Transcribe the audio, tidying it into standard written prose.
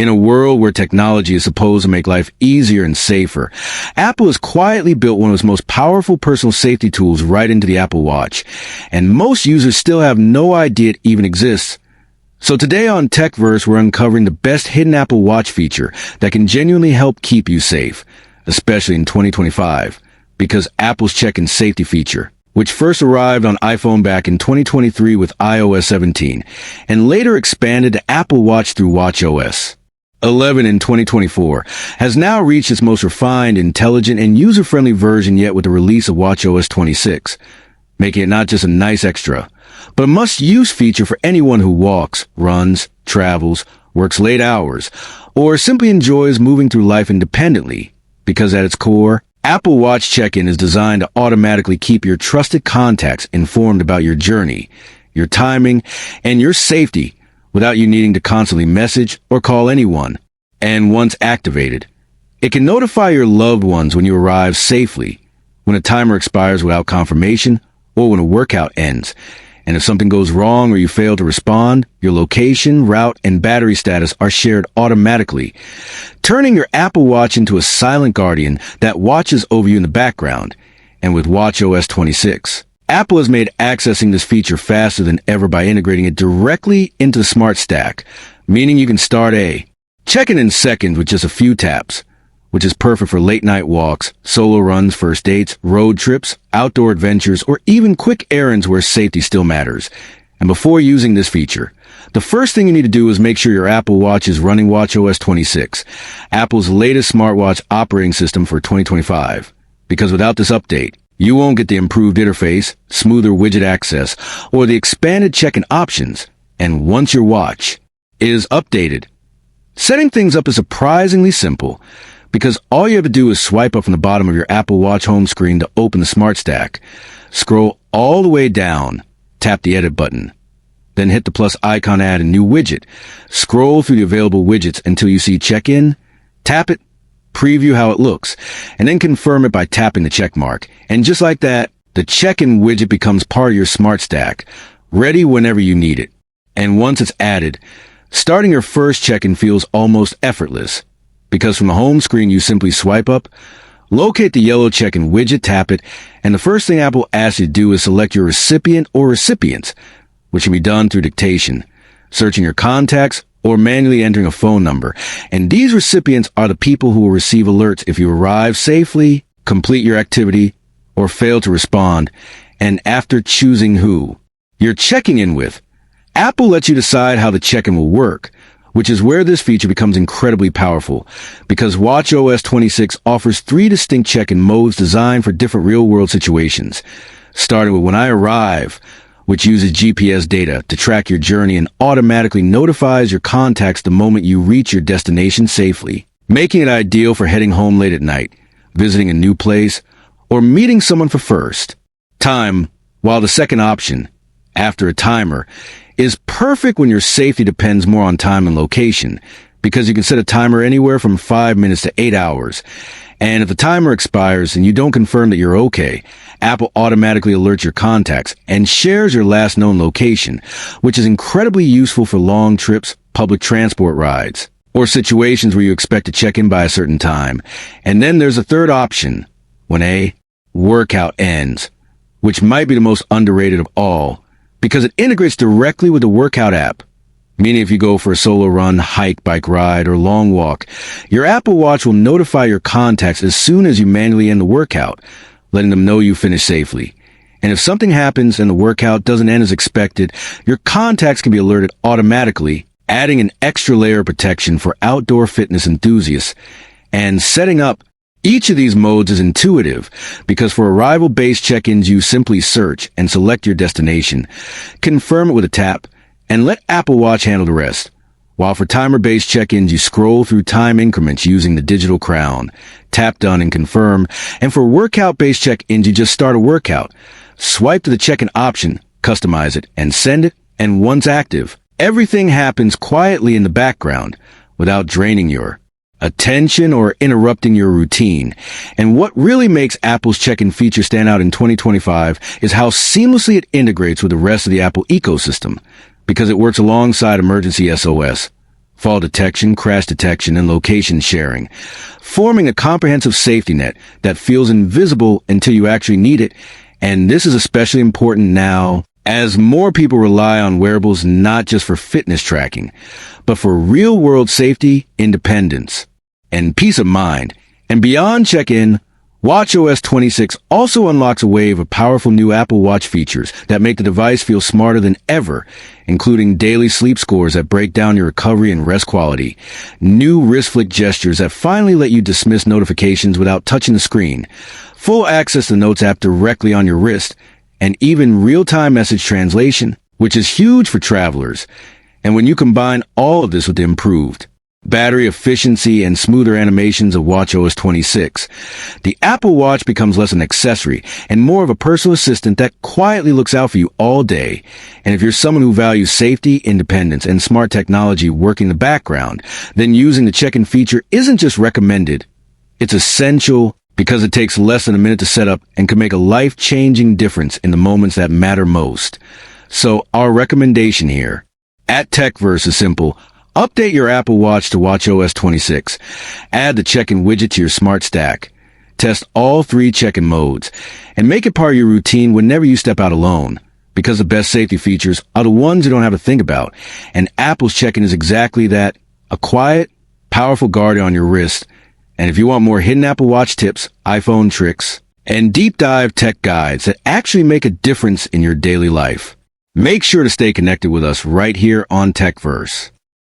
In a world where technology is supposed to make life easier and safer, Apple has quietly built one of its most powerful personal safety tools right into the Apple Watch, and most users still have no idea it even exists. So today on TechVerse, we're uncovering the best hidden Apple Watch feature that can genuinely help keep you safe, especially in 2025, because Apple's check-in safety feature, which first arrived on iPhone back in 2023 with iOS 17, and later expanded to Apple Watch through watchOS 11 in 2024, has now reached its most refined, intelligent, and user-friendly version yet with the release of watchOS 26, making it not just a nice extra, but a must-use feature for anyone who walks, runs, travels, works late hours, or simply enjoys moving through life independently, because at its core, Apple Watch Check-in is designed to automatically keep your trusted contacts informed about your journey, your timing, and your safety without you needing to constantly message or call anyone. And once activated, it can notify your loved ones when you arrive safely, when a timer expires without confirmation, or when a workout ends. And if something goes wrong or you fail to respond, your location, route, and battery status are shared automatically, turning your Apple Watch into a silent guardian that watches over you in the background. And with watchOS 26, Apple has made accessing this feature faster than ever by integrating it directly into the Smart Stack, meaning you can start a check-in in seconds with just a few taps, which is perfect for late-night walks, solo runs, first dates, road trips, outdoor adventures, or even quick errands where safety still matters. And before using this feature, the first thing you need to do is make sure your Apple Watch is running watchOS 26, Apple's latest smartwatch operating system for 2025. Because without this update, you won't get the improved interface, smoother widget access, or the expanded check-in options. And once your watch is updated, setting things up is surprisingly simple, because all you have to do is swipe up from the bottom of your Apple Watch home screen to open the Smart Stack. Scroll all the way down, tap the Edit button, then hit the plus icon, add a new widget. Scroll through the available widgets until you see Check-in, tap it, preview how it looks, and then confirm it by tapping the check mark. And just like that, the check-in widget becomes part of your Smart Stack, ready whenever you need it. And once it's added, starting your first check-in feels almost effortless, because from the home screen you simply swipe up, locate the yellow check-in widget, tap it, and the first thing Apple asks you to do is select your recipient or recipients, which can be done through dictation, searching your contacts, or manually entering a phone number. And these recipients are the people who will receive alerts if you arrive safely, complete your activity, or fail to respond. And after choosing who you're checking in with, Apple lets you decide how the check-in will work, which is where this feature becomes incredibly powerful, because watchOS 26 offers 3 distinct check-in modes designed for different real-world situations, starting with When I Arrive, which uses GPS data to track your journey and automatically notifies your contacts the moment you reach your destination safely, making it ideal for heading home late at night, visiting a new place, or meeting someone for first time, while the second option, After a Timer, is perfect when your safety depends more on time and location, because you can set a timer anywhere from 5 minutes to 8 hours. And if the timer expires and you don't confirm that you're okay, Apple automatically alerts your contacts and shares your last known location, which is incredibly useful for long trips, public transport rides, or situations where you expect to check in by a certain time. And then there's a third option, when a workout ends, which might be the most underrated of all, because it integrates directly with the workout app. Meaning if you go for a solo run, hike, bike ride, or long walk, your Apple Watch will notify your contacts as soon as you manually end the workout, letting them know you finished safely. And if something happens and the workout doesn't end as expected, your contacts can be alerted automatically, adding an extra layer of protection for outdoor fitness enthusiasts. And setting up each of these modes is intuitive, because for arrival-based check-ins you simply search and select your destination, confirm it with a tap, and let Apple Watch handle the rest. While for timer-based check-ins, you scroll through time increments using the digital crown, tap done and confirm. And for workout-based check-ins, you just start a workout, swipe to the check-in option, customize it, and send it. And once active, everything happens quietly in the background without draining your attention or interrupting your routine. And what really makes Apple's check-in feature stand out in 2025 is how seamlessly it integrates with the rest of the Apple ecosystem, because it works alongside emergency SOS, fall detection, crash detection, and location sharing, forming a comprehensive safety net that feels invisible until you actually need it. And this is especially important now as more people rely on wearables not just for fitness tracking, but for real-world safety, independence, and peace of mind. And beyond check-in, watchOS 26 also unlocks a wave of powerful new Apple Watch features that make the device feel smarter than ever, including daily sleep scores that break down your recovery and rest quality, new wrist flick gestures that finally let you dismiss notifications without touching the screen, full access to the Notes app directly on your wrist, and even real-time message translation, which is huge for travelers. And when you combine all of this with the improved battery efficiency and smoother animations of watchOS 26, the Apple Watch becomes less an accessory and more of a personal assistant that quietly looks out for you all day. And if you're someone who values safety, independence, and smart technology working in the background, then using the check-in feature isn't just recommended, it's essential, because it takes less than a minute to set up and can make a life-changing difference in the moments that matter most. So our recommendation here at TechVerse is simple. Update your Apple Watch to watchOS 26. Add the check-in widget to your smart stack. Test all 3 check-in modes and make it part of your routine whenever you step out alone, because the best safety features are the ones you don't have to think about. And Apple's check-in is exactly that, a quiet, powerful guardian on your wrist. And if you want more hidden Apple Watch tips, iPhone tricks, and deep dive tech guides that actually make a difference in your daily life, make sure to stay connected with us right here on TechVerse.